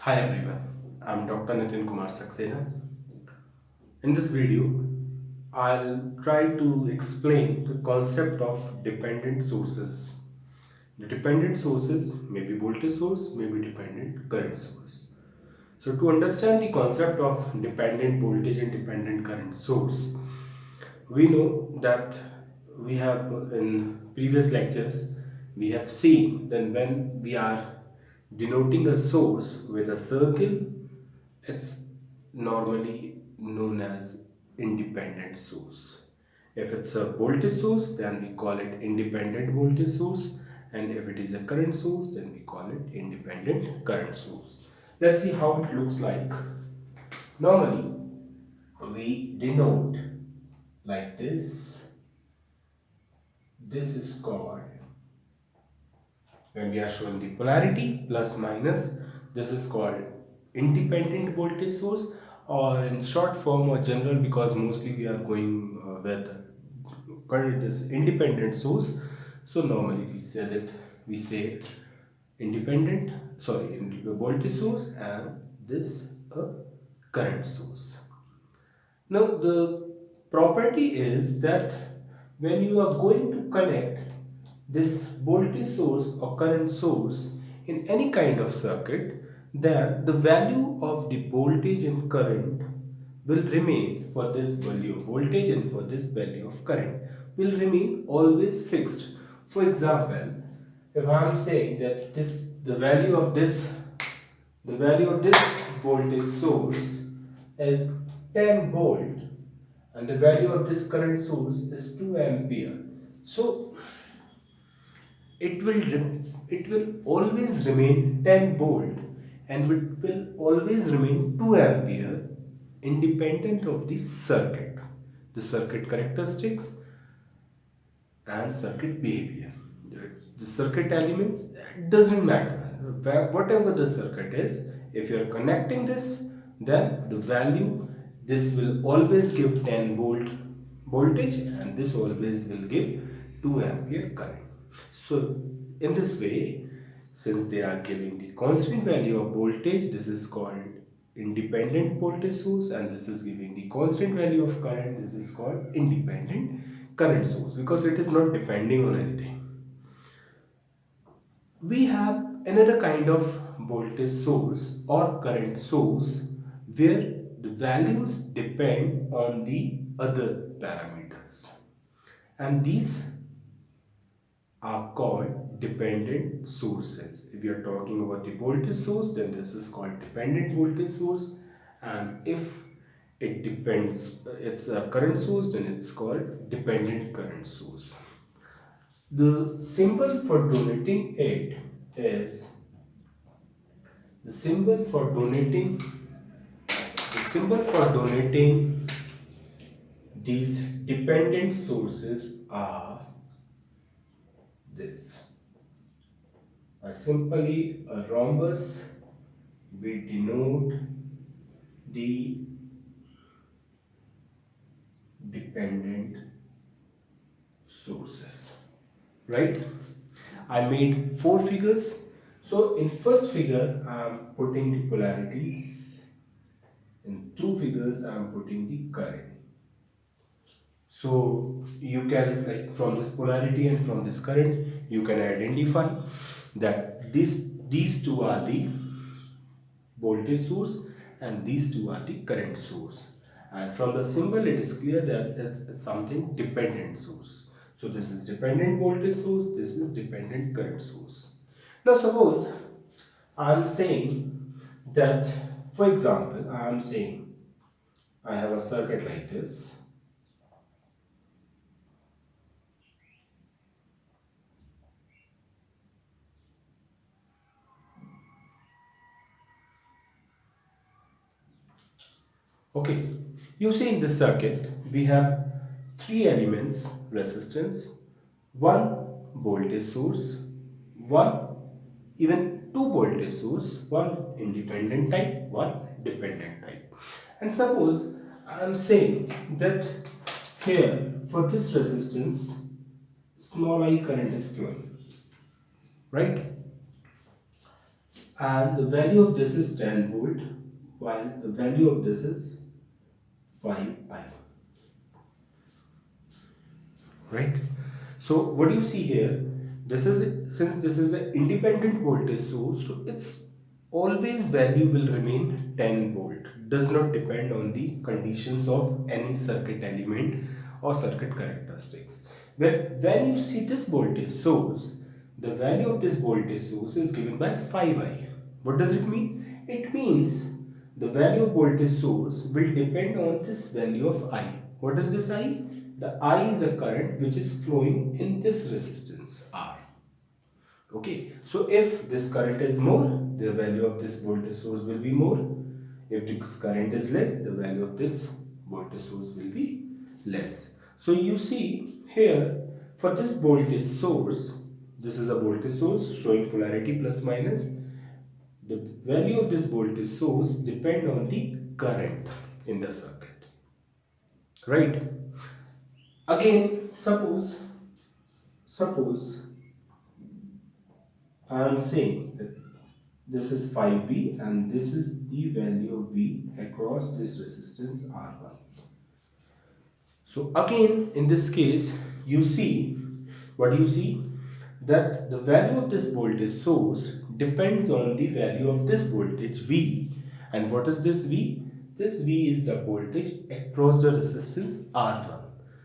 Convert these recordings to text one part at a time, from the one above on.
Hi everyone, I'm Dr. Nitin Kumar Saxena. In this video, I'll try to explain the concept of dependent sources. The dependent sources may be voltage source, may be dependent current source. So to understand the concept of dependent voltage and dependent current source, we know that we have in previous lectures we have seen that when we are denoting a source with a circle, it's normally known as independent source. If it's a voltage source, then we call it independent voltage source, and if it is a current source, then we call it independent current source. Let's see how it looks like. Normally, we denote like this. This is called, when we are showing the polarity plus minus, this is called independent voltage source, or in short form or general, because mostly we are going with current is independent source. So normally we say independent, sorry, voltage source, and this a current source. Now, the property is that when you are going to connect this voltage source or current source in any kind of circuit, then the value of the voltage and current will remain, for this value of voltage and for this value of current will remain always fixed. For example, if I am saying that the value of this voltage source is 10 volt and the value of this current source is 2 ampere. So it will always remain 10 volt and it will always remain 2 ampere independent of the circuit characteristics and circuit behavior. The circuit elements, it doesn't matter. Whatever the circuit is, if you are connecting this, then the value, this will always give 10 volt voltage and this always will give 2 ampere current. So in this way, since they are giving the constant value of voltage, this is called independent voltage source, and this is giving the constant value of current, this is called independent current source, because it is not depending on anything. We have another kind of voltage source or current source where the values depend on the other parameters, and these are called dependent sources. If you are talking about the voltage source, then this is called dependent voltage source, and if it depends, it's a current source, then it's called dependent current source. The symbol for denoting it is the symbol for donating the symbol for donating these dependent sources are this. Simply a rhombus, we denote the dependent sources, right? I made four figures. So in first figure I am putting the polarities, in two figures I am putting the current. So you can, like, from this polarity and from this current, you can identify that these two are the voltage source and these two are the current source. And from the symbol it is clear that it's something dependent source. So this is dependent voltage source, this is dependent current source. Now suppose I am saying that, for example, I am saying I have a circuit like this. Okay, you see in this circuit we have three elements: resistance, one voltage source, one, even two voltage source, one independent type, one dependent type. And suppose I am saying that here for this resistance small I current is flowing, right? and the value of this is 10 volt, while the value of this is 5i, right? So what do you see here? This is, since this is an independent voltage source, so its always value will remain 10 volt, does not depend on the conditions of any circuit element or circuit characteristics. Where when you see this voltage source, the value of this voltage source is given by 5i. What does it mean? It means the value of voltage source will depend on this value of I. What is this I? The I is a current which is flowing in this resistance R. Okay, so if this current is more, the value of this voltage source will be more. If this current is less, the value of this voltage source will be less. So you see here, for this voltage source, this is a voltage source showing polarity plus minus. The value of this voltage source depend on the current in the circuit, right? Again, suppose I am saying that this is 5V and this is the value of V across this resistance R1. So again, in this case, you see, what you see? That the value of this voltage source depends on the value of this voltage V. And what is this V? This V is the voltage across the resistance R1.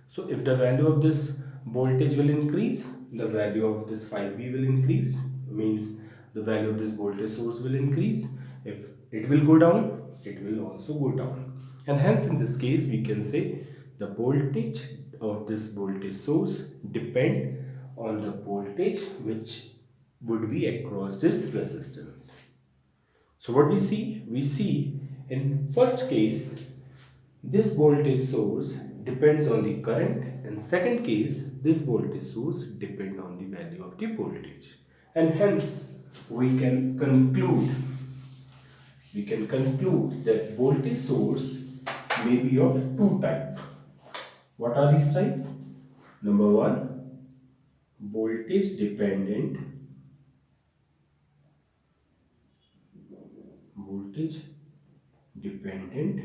So if the value of this voltage will increase, the value of this 5V will increase, means the value of this voltage source will increase. If it will go down, it will also go down. And hence in this case we can say the voltage of this voltage source depend on the voltage which would be across this resistance. So what we see? We see in first case this voltage source depends on the current, and second case this voltage source depend on the value of the voltage, and hence we can conclude that voltage source may be of two types. What are these types? Number one, voltage dependent, voltage dependent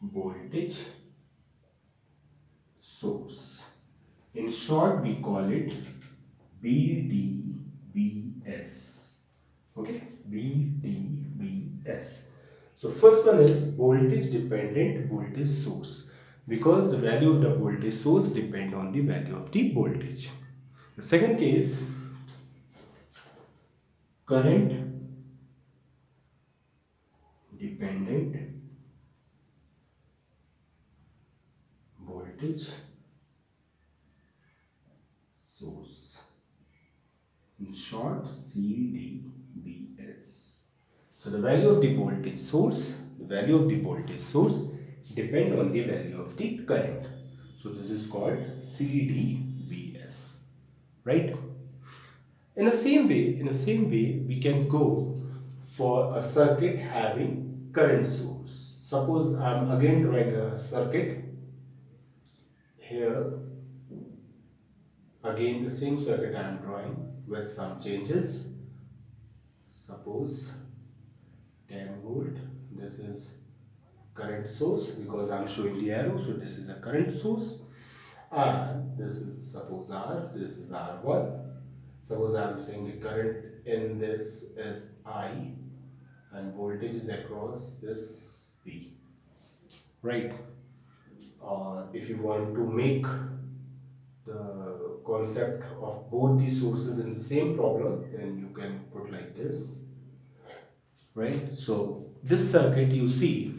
voltage source. In short, we call it BDVS. Okay, BDVS. So first one is voltage dependent voltage source, because the value of the voltage source depend on the value of the voltage. The second case, current dependent voltage source. In short, CDVS. So the value of the voltage source, depend on the value of the current. So this is called CDVS, right? In the same way, we can go for a circuit having current source. Suppose I am again drawing a circuit here. Again the same circuit I am drawing with some changes. Suppose 10 volt. This is current source because I am showing the arrow. So this is a current source. And this is suppose R. This is R1. Suppose I am saying the current in this is I and voltage is across this V. Right? Or if you want to make the concept of both these sources in the same problem, then you can put like this, right? So this circuit, you see,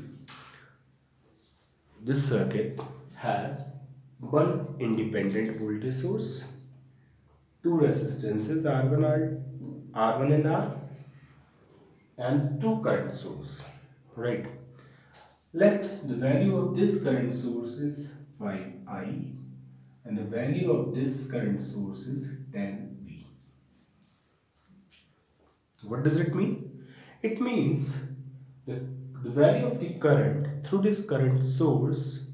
this circuit has one independent voltage source, two resistances R1 and R, and two current source, right? Let the value of this current source is 5i and the value of this current source is 10v. What does it mean? It means that the value of the current through this current source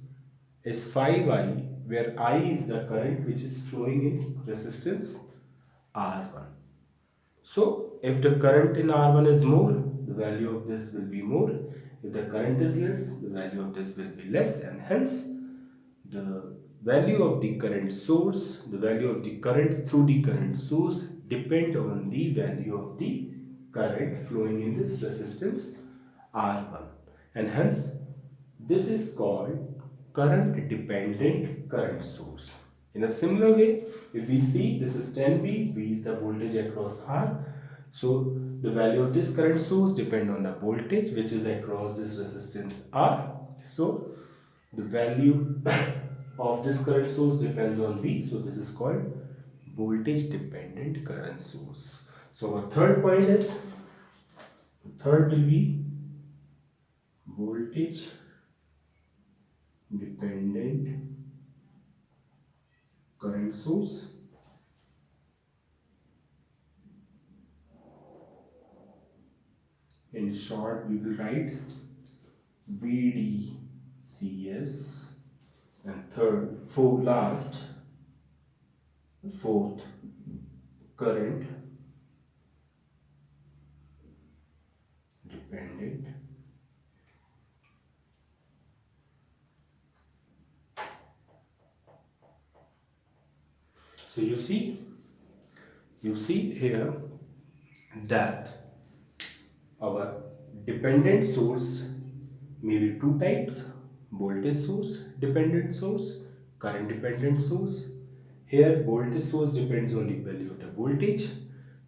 is 5i, where I is the current which is flowing in resistance R1. So if the current in R1 is more, the value of this will be more. If the current is less, the value of this will be less, and hence the value of the current source, the value of the current through the current source depend on the value of the current flowing in this resistance R1, and hence this is called current dependent current source. In a similar way, if we see this is 10V, V is the voltage across R. So the value of this current source depend on the voltage which is across this resistance R. So the value of this current source depends on V. So this is called voltage dependent current source. So our third point is, third will be voltage dependent current source. In short, we will write VDCS, and third, fourth, current dependent. So you see here that our dependent source may be two types: voltage source dependent source, current dependent source. Here voltage source depends on the value of the voltage.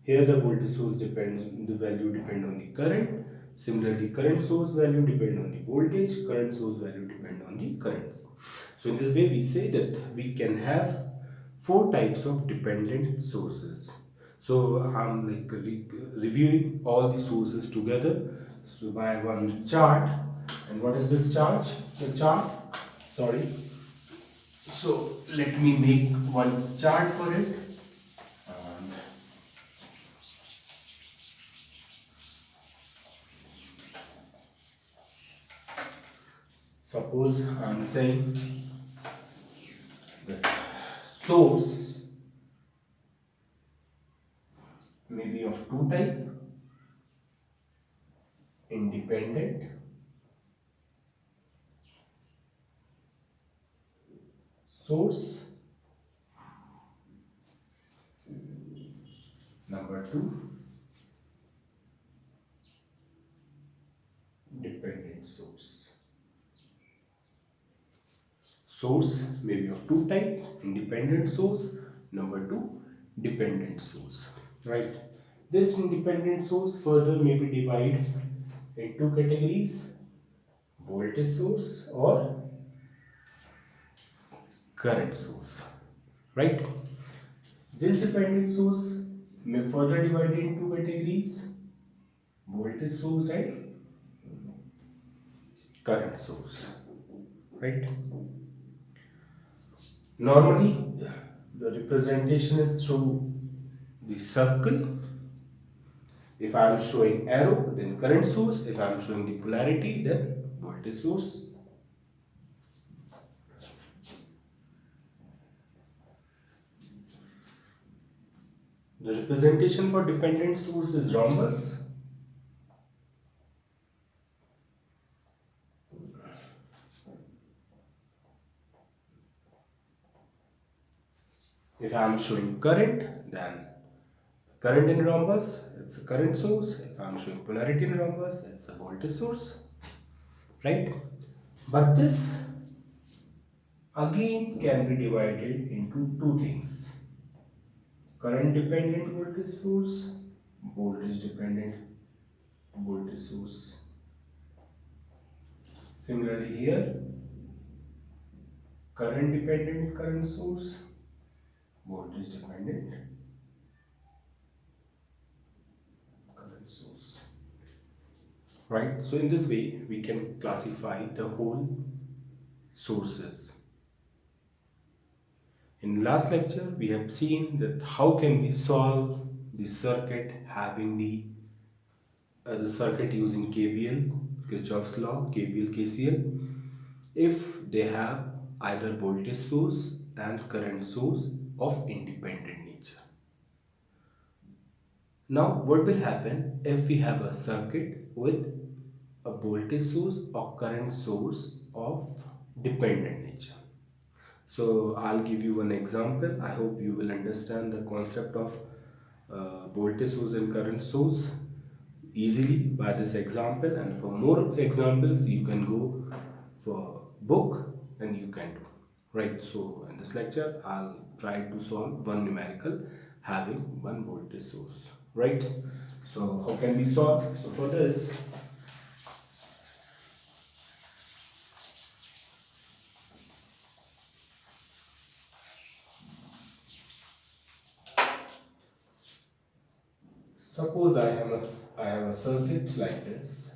Here the voltage source depends, the value depend on the current. Similarly, current source value depend on the voltage, current source value depend on the current. So in this way we say that we can have four types of dependent sources. So I'm like reviewing all the sources together. So by one chart. And what is this chart? The chart. Sorry. So let me make one chart for it. And suppose I'm saying that source may be of two type: independent source, number two, dependent source. Source may be of two type: independent source, number two, dependent source. Right. This independent source further may be divided into categories: voltage source or current source. Right. This dependent source may further divided into categories: voltage source and current source. Right. Normally, the representation is through the circle. If I am showing arrow, then current source. If I am showing the polarity, then voltage source. The representation for dependent source is rhombus. If I am showing current, then current in rhombus, it's a current source. If I am showing polarity in rhombus, it's a voltage source. Right? But this again can be divided into two things: current dependent voltage source, voltage dependent voltage source. Similarly here, current dependent current source, voltage dependent current source. Right? So in this way we can classify the whole sources. In last lecture we have seen that how can we solve the circuit having the circuit using KVL, Kirchhoff's law, KVL, KCL, if they have either voltage source and current source of independent nature. Now, what will happen if we have a circuit with a voltage source or current source of dependent nature? So, I'll give you one example. I hope you will understand the concept of voltage source and current source easily by this example, and for more examples you can go for book and you can do, right? So in this lecture I'll try to solve one numerical having one voltage source, right? So how can we solve? So for this, suppose I have a circuit like this.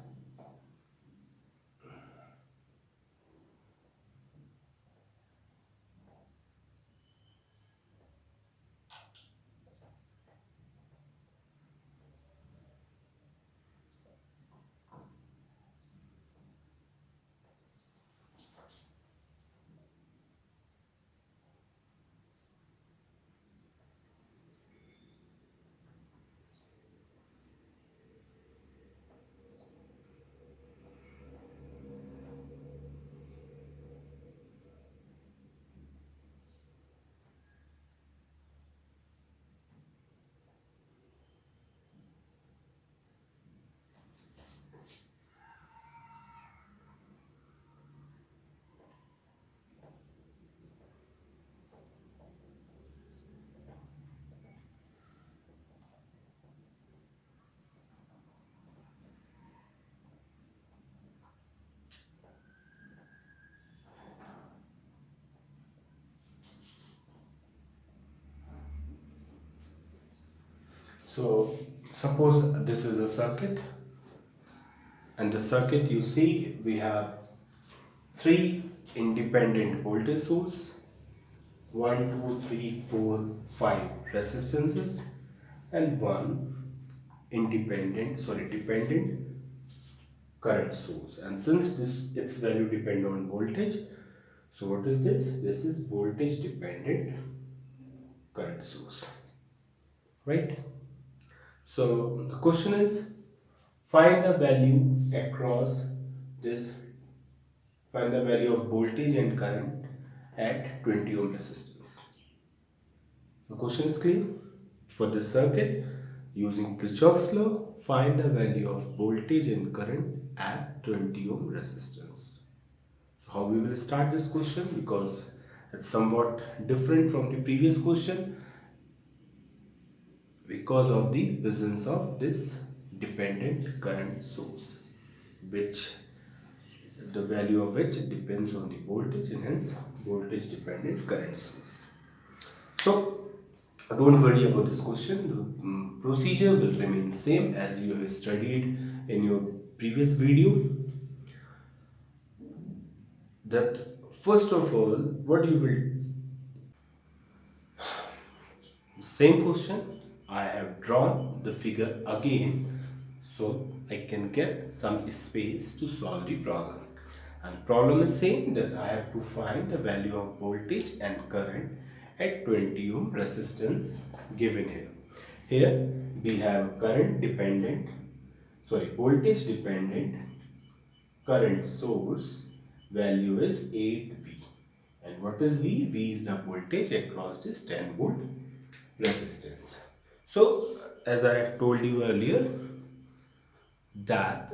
So suppose this is a circuit, and the circuit, you see, we have three independent voltage source, one, two, three, four, five resistances, and one dependent current source. And since this its value depend on voltage, so what is this? This is voltage dependent current source, right? So the question is, find the value across this, find the value of voltage and current at 20 ohm resistance. The question is clear. For this circuit, using Kirchhoff's law, find the value of voltage and current at 20 ohm resistance. So how we will start this question, because it's somewhat different from the previous question because of the presence of this dependent current source, which the value of which depends on the voltage, and hence voltage dependent current source. So don't worry about this question. The procedure will remain same as you have studied in your previous video. That first of all, what you will, same question, I have drawn the figure again so I can get some space to solve the problem. And problem is saying that I have to find the value of voltage and current at 20 ohm resistance given here. Here we have current dependent, voltage dependent current source, value is 8V. And what is V? V is the voltage across this 10 volt resistance. So as I have told you earlier, that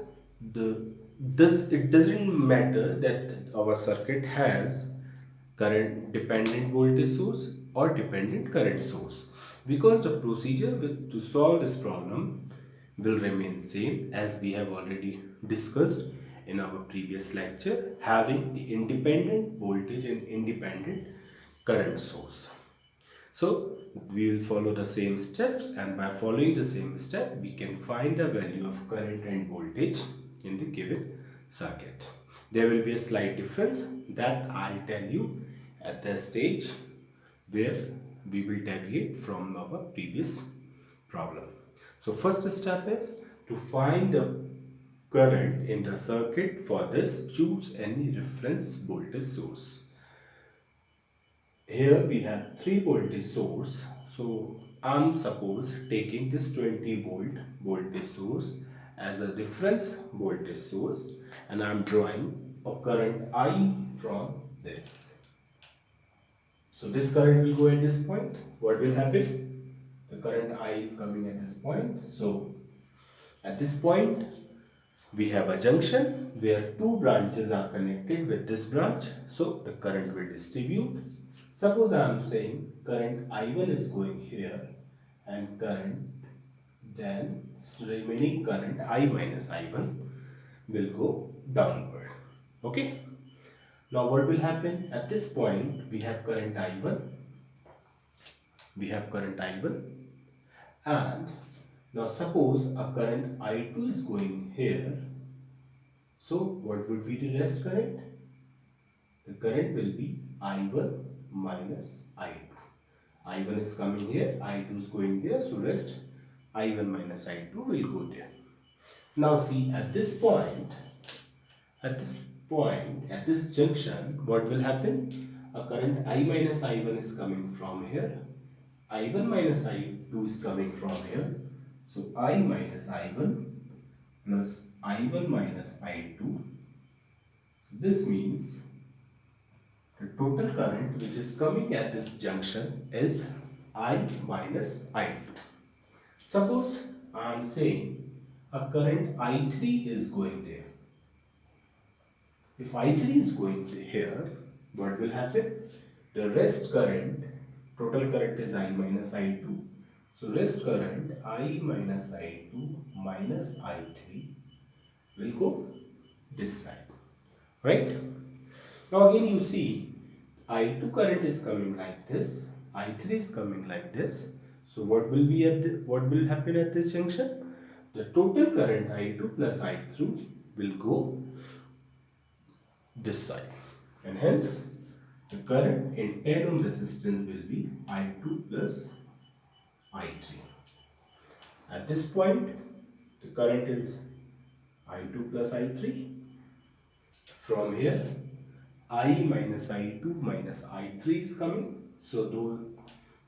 the this it doesn't matter that our circuit has current dependent voltage source or dependent current source, because the procedure to solve this problem will remain same as we have already discussed in our previous lecture, having the independent voltage and independent current source. So we will follow the same steps, and by following the same step we can find the value of current and voltage in the given circuit. There will be a slight difference that I'll tell you at the stage where we will deviate from our previous problem. So first step is to find the current in the circuit. For this, choose any reference voltage source. Here we have three voltage source, so I'm suppose taking this 20 volt voltage source as a reference voltage source, and I'm drawing a current I from this. So this current will go at this point. What will happen? The current I is coming at this point. So at this point, we have a junction where two branches are connected with this branch. So the current will distribute. Suppose I am saying current I1 is going here and current, then remaining current I minus I1 will go downward. Okay. Now what will happen? At this point, we have current I1. We have current I1, and now suppose a current I2 is going here. So what would be the rest current? The current will be I1 minus I2. I1 is coming here, I2 is going there, so rest I1 minus I2 will go there. Now see, at this point, at this junction, what will happen? A current I minus I1 is coming from here, I1 minus I2 is coming from here. So I minus I1 plus I1 minus I2. This means the total current which is coming at this junction is I minus I2. Suppose I am saying a current I3 is going there. If I3 is going here, what will happen? The rest current, total current is I minus I2. So rest current I minus I2 minus I3 will go this side, right? Now again you see I2 current is coming like this, I3 is coming like this. So what will be what will happen at this junction? The total current I2 plus I3 will go this side, and hence the current in 10 ohm resistance will be I2 plus I3. At this point, the current is I2 plus I3. From here, I minus I2 minus I3 is coming. So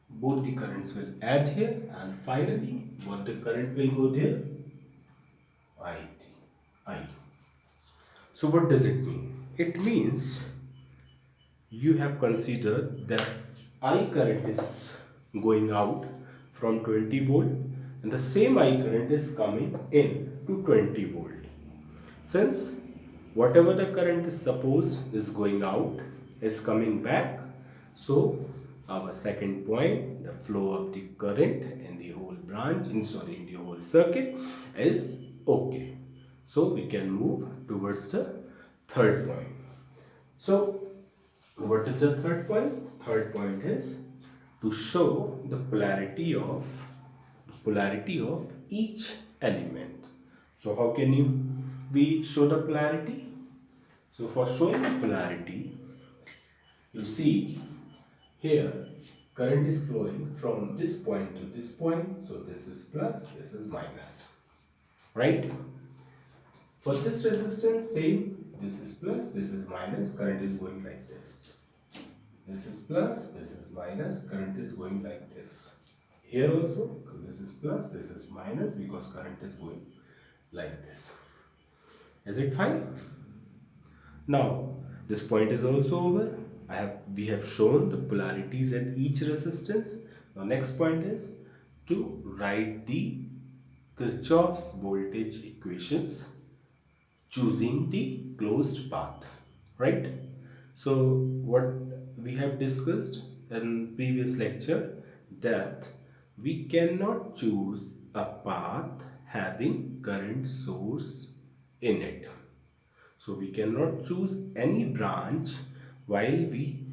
both the currents will add here, and finally, what the current will go there? I. So what does it mean? It means you have considered that I current is going out from 20 volt and the same I current is coming in to 20 volt. Since whatever the current is supposed is going out is coming back, so our second point, the flow of the current in the whole branch, in the whole circuit is okay. So we can move towards the third point. So what is the third point? Third point is to show the polarity of each element. So how can we show the polarity? So for showing the polarity, you see here current is flowing from this point to this point. So this is plus, this is minus, right? For this resistance, same. This is plus, this is minus, current is going like this. This is plus, this is minus, current is going like this. Here also, this is plus, this is minus, because current is going like this. Is it fine? Now, this point is also over. We have shown the polarities at each resistance. Now, next point is to write the Kirchhoff's voltage equations choosing the closed path, right? So what we have discussed in previous lecture, that we cannot choose a path having current source in it. So we cannot choose any branch while we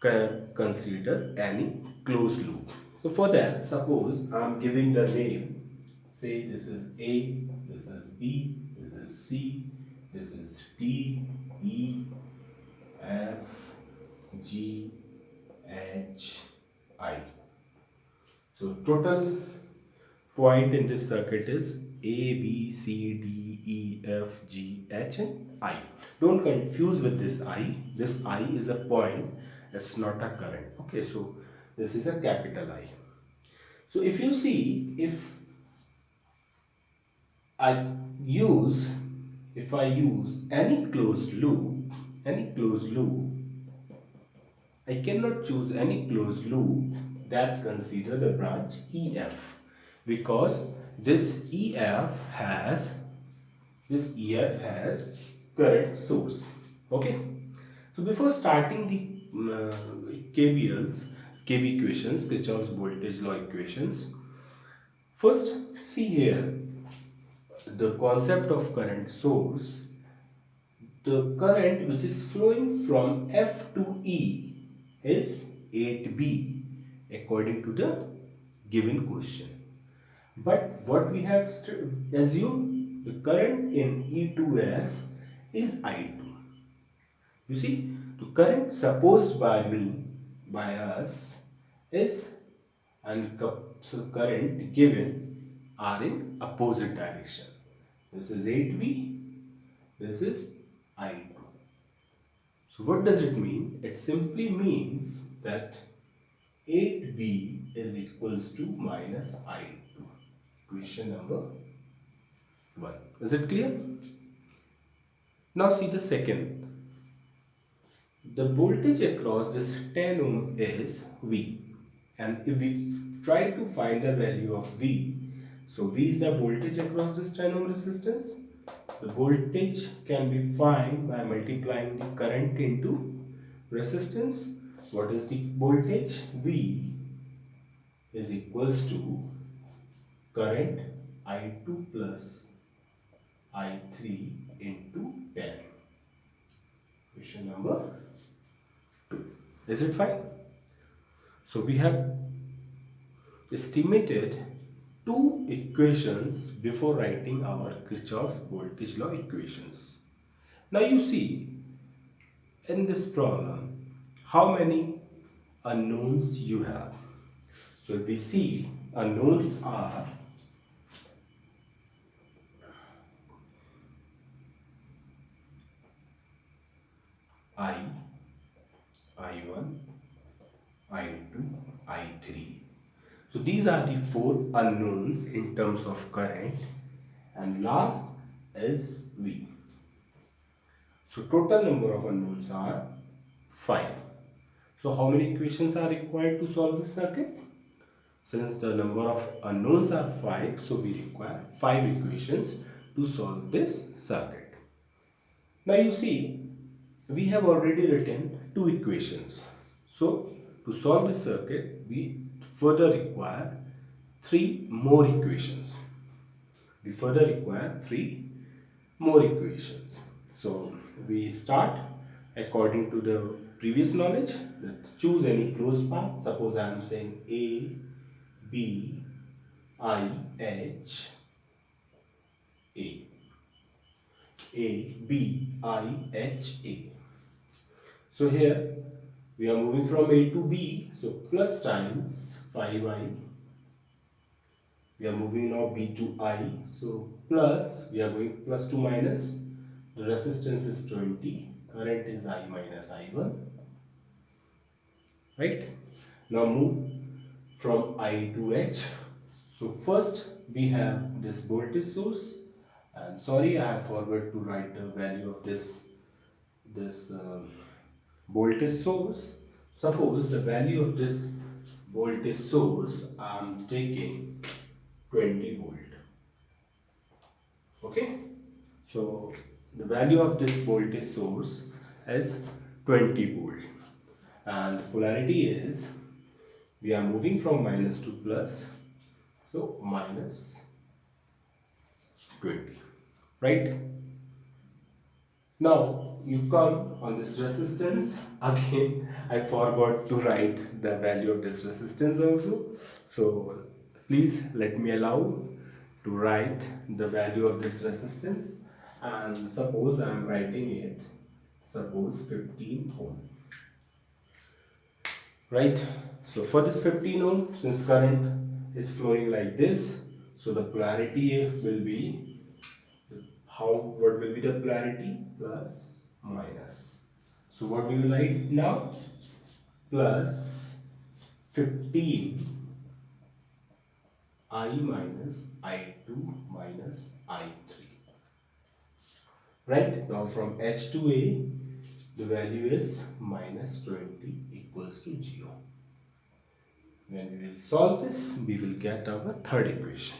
consider any closed loop. So for that, suppose I am giving the name, say this is A, this is B, this is C, this is D, E, F, G, H, I. So total point in this circuit is A, B, C, D, E, F, G, H and I. Don't confuse with this I. This I is a point, it's not a current. Okay, so this is a capital I. So if you see, I use if I use any closed loop, I cannot choose any closed loop that consider the branch EF, because this EF has current source. Okay. So before starting the KB equations, Kirchhoff's voltage law equations, first see here the concept of current source. The current which is flowing from F to E is 8B according to the given question. But what we have assumed, the current in E to F is I2. You see, the current supposed by us is, and so current given are in opposite direction. This is 8V, this is I2. So what does it mean? It simply means that 8B is equals to minus I2. Equation number 1. Is it clear? Now see the second. The voltage across this 10 ohm is V. And if we try to find the value of V, so V is the voltage across this 10 ohm resistance. The voltage can be found by multiplying the current into resistance. What is the voltage? V is equals to current I2 plus I3 into 10. Question number 2. Is it fine? So we have estimated two equations before writing our Kirchhoff's voltage law equations. Now you see in this problem how many unknowns you have. So if we see, unknowns are I, I1, I2, I3. So these are the four unknowns in terms of current, and last is V. So total number of unknowns are 5. So how many equations are required to solve this circuit? Since the number of unknowns are 5, so we require 5 equations to solve this circuit. Now you see, we have already written 2 equations. So to solve this circuit, we further require 3 more equations. So we start according to the previous knowledge. Let's choose any closed path. Suppose I am saying A, B, I, H, A. A, B, I, H, A. So here we are moving from A to B. So plus times 5I. We are moving now B to I. So plus, we are going plus to minus. The resistance is 20. Current is I minus I1. Right? Now move from I to H. So first we have this voltage source. And sorry, I have forgot to write the value of this voltage source. Suppose the value of this voltage source I am taking 20 volt. Okay, so the value of this voltage source is 20 volt, and the polarity is, we are moving from minus to plus, so minus 20, right? Now you come on this resistance. Again, I forgot to write the value of this resistance also. So please let me allow to write the value of this resistance. And suppose I am writing it, suppose 15 ohm. Right? So for this 15 ohm, since current is flowing like this, so the polarity will be, what will be the polarity? Plus, minus. So what we will write now? Plus 15 I minus I2 minus I3. Right? Now from H to A, the value is minus 20 equals to 0. When we will solve this, we will get our third equation.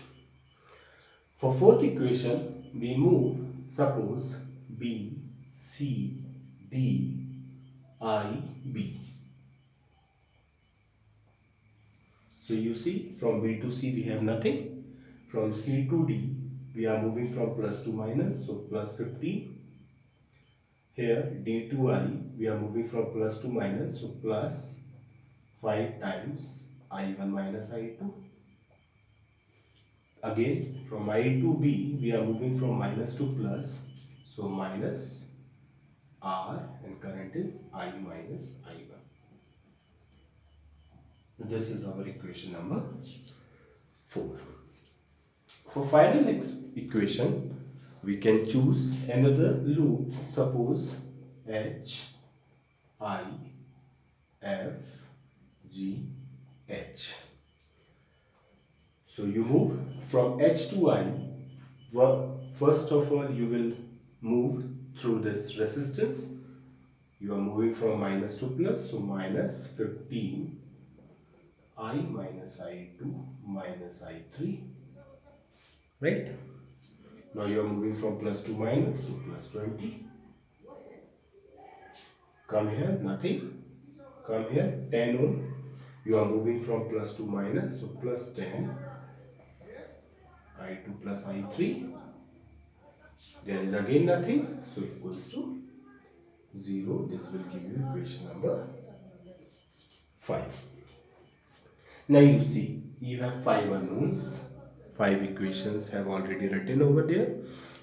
For fourth equation, we move, suppose B, C, D, I, B. So you see, from B to C we have nothing. From C to D, we are moving from plus to minus, so plus 15. Here, D to I, we are moving from plus to minus, so plus 5 times I1 minus I2. Again, from I to B, we are moving from minus to plus, so minus R, and current is I minus I1. This is our equation number 4. For final equation, we can choose another loop. Suppose H, I, F, G, H. So you move from H to I. First of all, you will move through this resistance. You are moving from minus to plus, so minus 15 I minus I2 minus I3. Right? Now you are moving from plus to minus, so plus 20. Come here, nothing. Come here, 10 ohm. You are moving from plus to minus, so plus 10 I2 plus I3. There is again nothing, so equals to 0. This will give you equation number 5. Now you see, you have 5 unknowns. 5 equations have already written over there.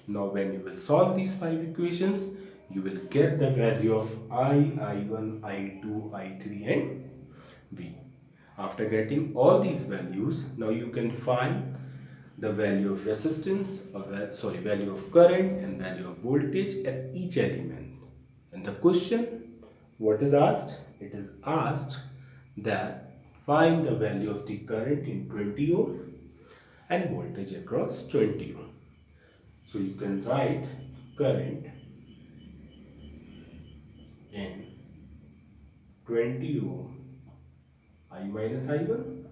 Now when you will solve these 5 equations, you will get the value of I, I1, I2, I3 and V. After getting all these values, now you can find the value of resistance, or value of current and value of voltage at each element. And the question, what is asked? It is asked that find the value of the current in 20 ohm and voltage across 20 ohm. So you can write current in 20 ohm I minus I1.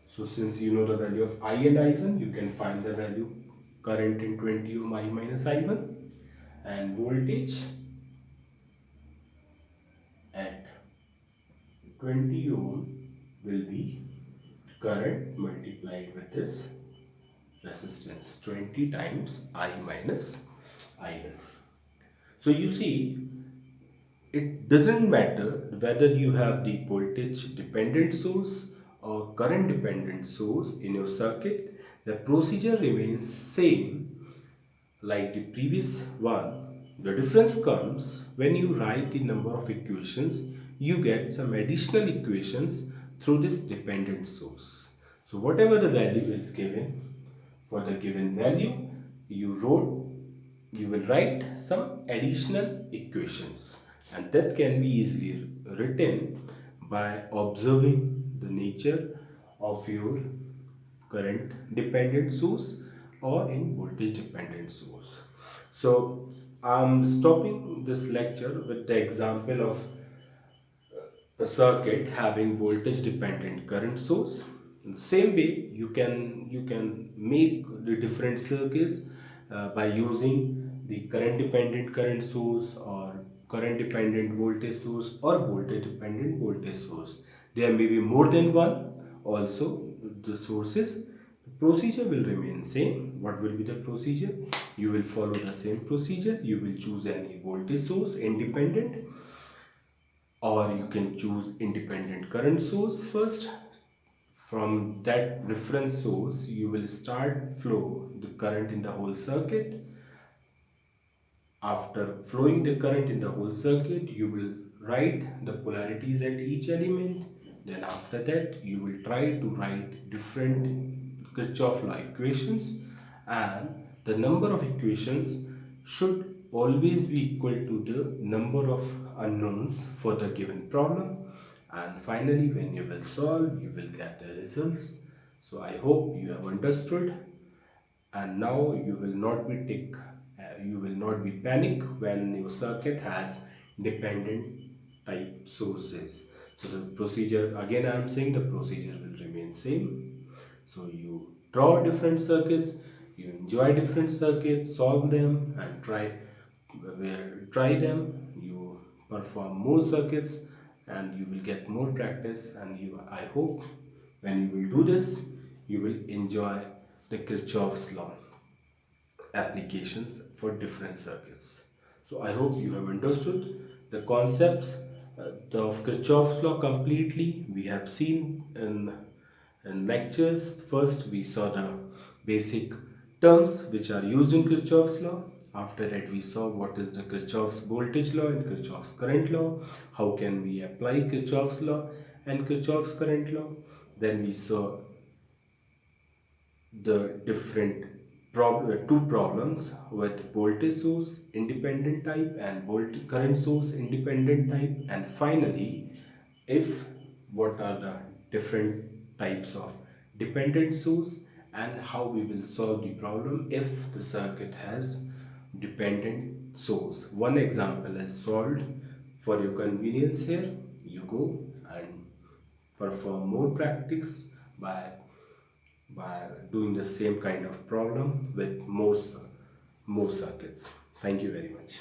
So since you know the value of I and I1, you can find the value current in 20 ohm I minus I1, and voltage at 20 ohm will be current multiplied with this resistance, 20 times I minus I1. So you see, it doesn't matter whether you have the voltage dependent source or current dependent source in your circuit, the procedure remains same like the previous one. The difference comes when you write the number of equations, you get some additional equations through this dependent source. So whatever the value is given, for the given value, you will write some additional equations, and that can be easily written by observing the nature of your current dependent source or in voltage dependent source. So I'm stopping this lecture with the example of a circuit having voltage dependent current source. In the same way, you can make the different circuits by using the current dependent current source or current dependent voltage source or voltage dependent voltage source. There may be more than one also the sources. The procedure will remain same. What will be the procedure? You will follow the same procedure. You will choose any voltage source independent, or you can choose independent current source first. From that reference source you will start flow the current in the whole circuit. After flowing the current in the whole circuit, you will write the polarities at each element. Then after that you will try to write different Kirchhoff law equations, and the number of equations should always be equal to the number of unknowns for the given problem, and finally when you will solve you will get the results. So I hope you have understood, and now you will not be panic when your circuit has dependent type sources. So the procedure, again I am saying, the procedure will remain same. So you draw different circuits, you enjoy different circuits, solve them and try them, you perform more circuits and you will get more practice, and I hope when you will do this you will enjoy the Kirchhoff's law applications for different circuits. So I hope you have understood the concepts of Kirchhoff's law completely. We have seen in lectures. First we saw the basic terms which are used in Kirchhoff's law. After that we saw what is the Kirchhoff's voltage law and Kirchhoff's current law. How can we apply Kirchhoff's law and Kirchhoff's current law. Then we saw the different two problems with voltage source independent type and voltage current source independent type, and finally if what are the different types of dependent source and how we will solve the problem if the circuit has dependent source. One example is solved for your convenience here. You go and perform more practice by doing the same kind of problem with more circuits. Thank you very much.